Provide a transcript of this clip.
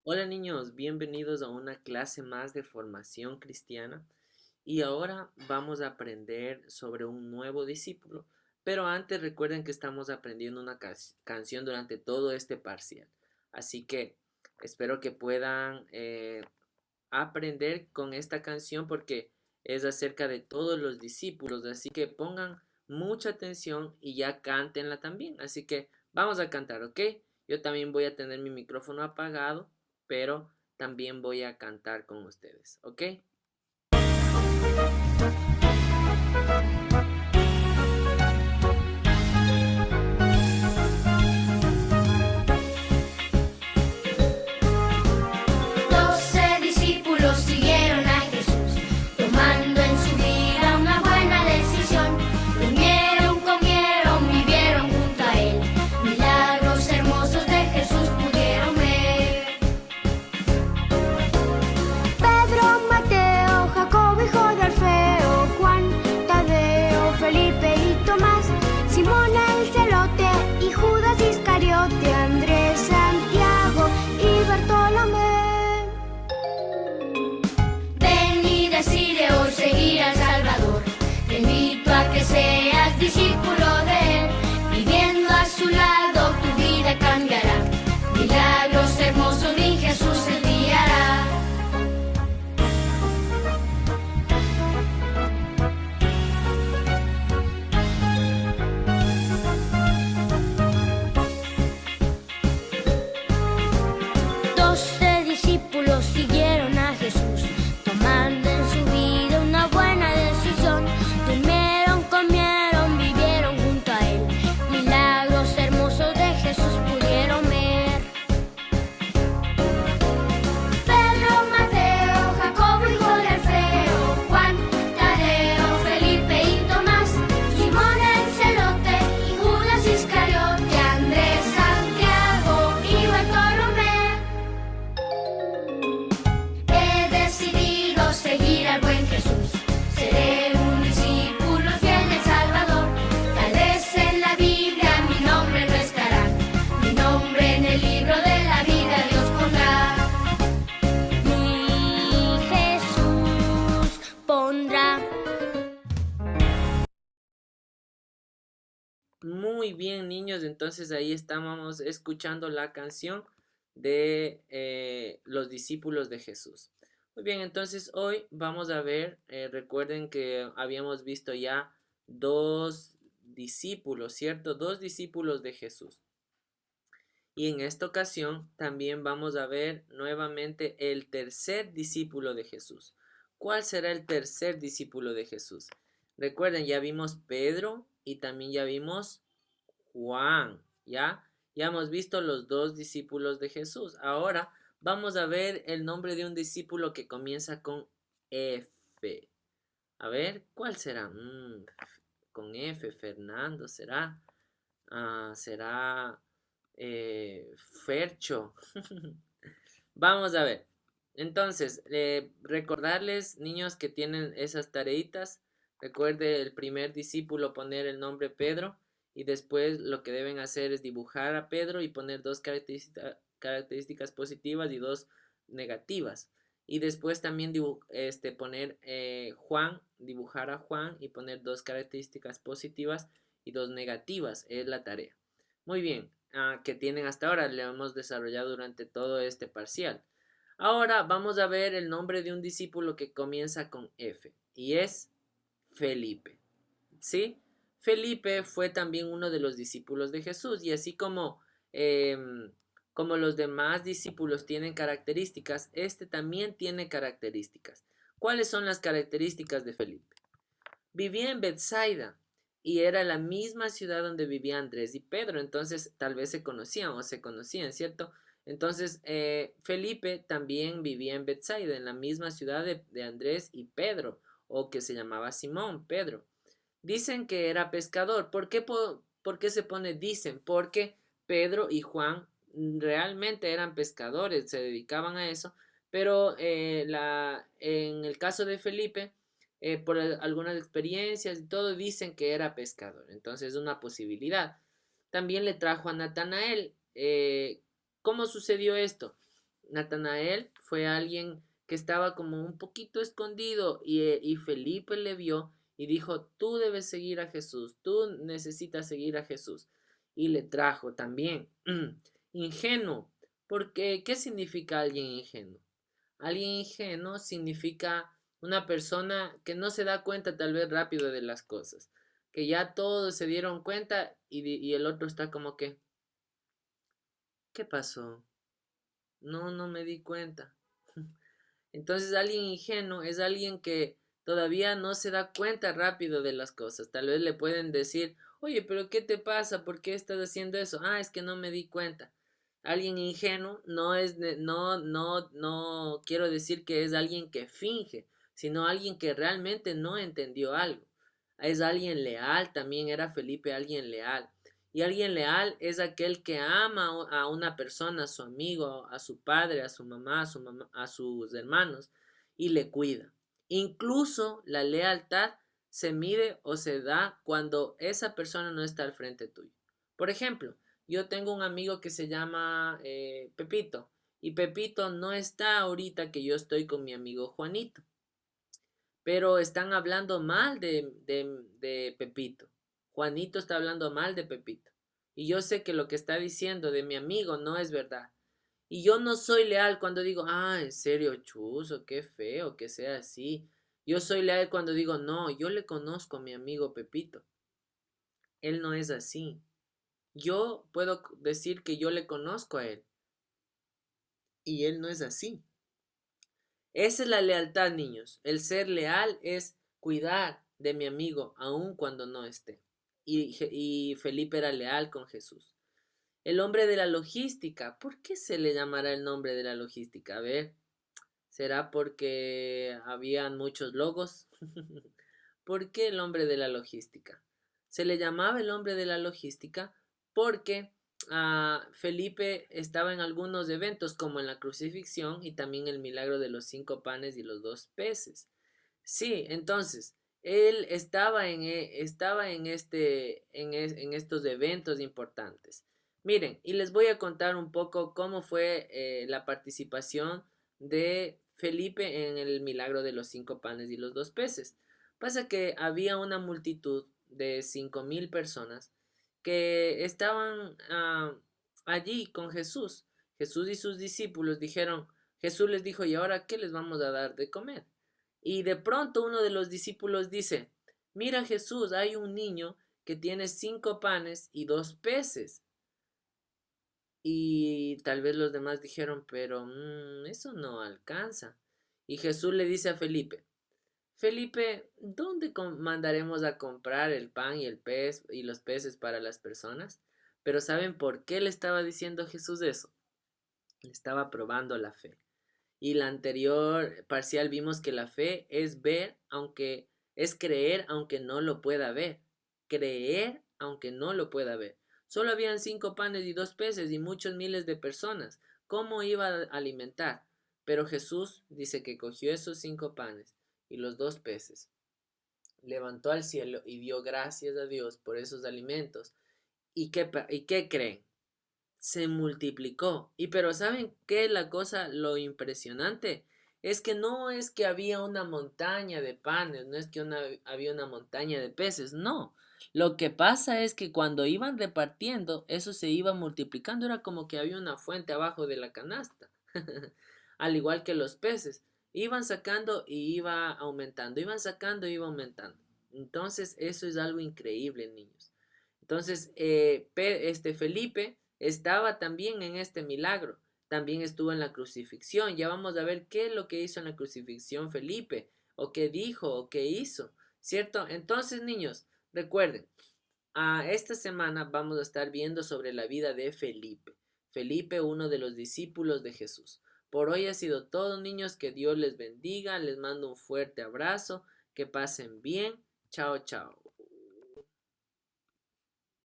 Hola niños, bienvenidos a una clase más de formación cristiana y ahora vamos a aprender sobre un nuevo discípulo, pero antes recuerden que estamos aprendiendo una canción durante todo este parcial, así que espero que puedan aprender con esta canción porque es acerca de todos los discípulos, así que pongan mucha atención y ya cántenla también, así que vamos a cantar, ¿ok? Yo también voy a tener mi micrófono apagado, pero también voy a cantar con ustedes, ¿ok? Doce discípulos siguieron a Jesús, tomando en su vida una buena decisión. Durmieron, comieron, vivieron junto a Él. Milagros hermosos de Jesús pudieron ver. Pedro, Mateo, Jacobo, hijo de Alfeo, Juan, Tadeo, Felipe y Tomás, Simón el celote y Judas Iscariote, Andrés, Santiago y Bartolomé. Ven y decide hoy seguir al Salvador. Te invito a que seas discípulo de Él. Viviendo a su lado tu vida cambiará. Milagros hermosos mi Jesús enviará. Doce discípulos siguieron a Jesús, tomando en su vida una buena decisión. Durmieron, comieron, vivieron junto a Él. Milagros hermosos de Jesús pudieron ver. Pedro, Mateo, Jacobo, hijo de Alfeo, Juan, Tadeo, Felipe y Tomás, Simón el celote y Judas Iscariote, Andrés, Santiago y Bartolomé. He decidido seguir al buen Jesús. Seré un discípulo fiel del Salvador. Tal vez en la Biblia mi nombre no estará. Mi nombre en el libro de la vida Dios pondrá. Mi Jesús pondrá. Muy bien niños, entonces ahí estábamos escuchando la canción de los discípulos de Jesús. Muy bien, entonces hoy vamos a ver, recuerden que habíamos visto ya dos discípulos, ¿cierto? Dos discípulos de Jesús. Y en esta ocasión también vamos a ver nuevamente el tercer discípulo de Jesús. ¿Cuál será el tercer discípulo de Jesús? Recuerden, ya vimos Pedro y también ya vimos Juan, ¿ya? Ya hemos visto los dos discípulos de Jesús. Ahora vamos a ver el nombre de un discípulo que comienza con F. A ver, ¿cuál será? Con F, Fernando, ¿será? ¿Será Fercho? Vamos a ver. Entonces, recordarles, niños, que tienen esas tareitas. Recuerde el primer discípulo poner el nombre Pedro y después lo que deben hacer es dibujar a Pedro y poner dos características positivas y dos negativas. Y después también poner Juan, dibujar a Juan y poner dos características positivas y dos negativas. Es la tarea. Muy bien, que tienen hasta ahora, lo hemos desarrollado durante todo este parcial. Ahora vamos a ver el nombre de un discípulo que comienza con F y es Felipe. ¿Sí? Felipe fue también uno de los discípulos de Jesús y así como los demás discípulos tienen características, este también tiene características. ¿Cuáles son las características de Felipe? Vivía en Bethsaida y era la misma ciudad donde vivían Andrés y Pedro, entonces tal vez se conocían o se conocían, ¿cierto? Entonces Felipe también vivía en Bethsaida, en la misma ciudad de Andrés y Pedro, o que se llamaba Simón, Pedro. Dicen que era pescador. ¿Por qué se pone dicen? Porque Pedro y Juan realmente eran pescadores, se dedicaban a eso, pero en el caso de Felipe, por algunas experiencias y todo, dicen que era pescador. Entonces, es una posibilidad. También le trajo a Natanael. ¿Cómo sucedió esto? Natanael fue alguien que estaba como un poquito escondido y Felipe le vio y dijo, tú debes seguir a Jesús, tú necesitas seguir a Jesús. Y le trajo también. Ingenuo, porque ¿qué significa alguien ingenuo? Alguien ingenuo significa una persona que no se da cuenta tal vez rápido de las cosas, que ya todos se dieron cuenta y el otro está como que, ¿qué pasó? No, no me di cuenta. Entonces alguien ingenuo es alguien que todavía no se da cuenta rápido de las cosas. Tal vez le pueden decir, oye, pero ¿qué te pasa? ¿Por qué estás haciendo eso? Ah, es que no me di cuenta. Alguien ingenuo no es, no quiero decir que es alguien que finge, sino alguien que realmente no entendió algo. Es alguien leal, también era Felipe alguien leal. Y alguien leal es aquel que ama a una persona, a su amigo, a su padre, a su mamá, a sus hermanos, y le cuida. Incluso la lealtad se mide o se da cuando esa persona no está al frente tuyo. Por ejemplo, yo tengo un amigo que se llama Pepito, y Pepito no está ahorita que yo estoy con mi amigo Juanito, pero están hablando mal de Pepito. Juanito está hablando mal de Pepito. Y yo sé que lo que está diciendo de mi amigo no es verdad. Y yo no soy leal cuando digo, ah, en serio, chuzo, qué feo que sea así. Yo soy leal cuando digo, no, yo le conozco a mi amigo Pepito. Él no es así. Yo puedo decir que yo le conozco a él. Y él no es así. Esa es la lealtad, niños. El ser leal es cuidar de mi amigo aun cuando no esté. Y Felipe era leal con Jesús. El hombre de la logística. ¿Por qué se le llamará el nombre de la logística? A ver, ¿será porque habían muchos logos? ¿Por qué el hombre de la logística? Se le llamaba el hombre de la logística porque Felipe estaba en algunos eventos como en la crucifixión y también el milagro de los 5 panes y los 2 peces. Sí, entonces, él estaba en estos eventos importantes. Miren, y les voy a contar un poco cómo fue la participación de Felipe en el milagro de los 5 panes y los 2 peces. Pasa que había una multitud de 5.000 personas que estaban allí con Jesús. Jesús y sus discípulos dijeron, Jesús les dijo, ¿y ahora qué les vamos a dar de comer? Y de pronto uno de los discípulos dice, mira Jesús, hay un niño que tiene 5 panes y 2 peces. Y tal vez los demás dijeron, pero eso no alcanza. Y Jesús le dice a Felipe, Felipe, ¿dónde mandaremos a comprar el pan y el pez y los peces para las personas? Pero ¿saben por qué le estaba diciendo Jesús eso? Le estaba probando la fe. Y la anterior parcial vimos que la fe es ver, aunque es creer, aunque no lo pueda ver. Creer, aunque no lo pueda ver. Solo habían 5 panes y 2 peces y muchos miles de personas. ¿Cómo iba a alimentar? Pero Jesús dice que cogió esos 5 panes y los 2 peces, levantó al cielo y dio gracias a Dios por esos alimentos. ¿Y qué creen? Se multiplicó. Y pero ¿saben qué es la cosa, lo impresionante? Es que no es que había una montaña de panes, no es que había una montaña de peces, no. Lo que pasa es que cuando iban repartiendo, eso se iba multiplicando, era como que había una fuente abajo de la canasta. Al igual que los peces, iban sacando y iba aumentando, iban sacando y iba aumentando. Entonces, eso es algo increíble, niños. Entonces, Felipe estaba también en este milagro, también estuvo en la crucifixión. Ya vamos a ver qué es lo que hizo en la crucifixión Felipe, o qué dijo, o qué hizo, ¿cierto? Entonces, niños, recuerden, esta semana vamos a estar viendo sobre la vida de Felipe. Felipe, uno de los discípulos de Jesús. Por hoy ha sido todo, niños, que Dios les bendiga, les mando un fuerte abrazo, que pasen bien, chao, chao.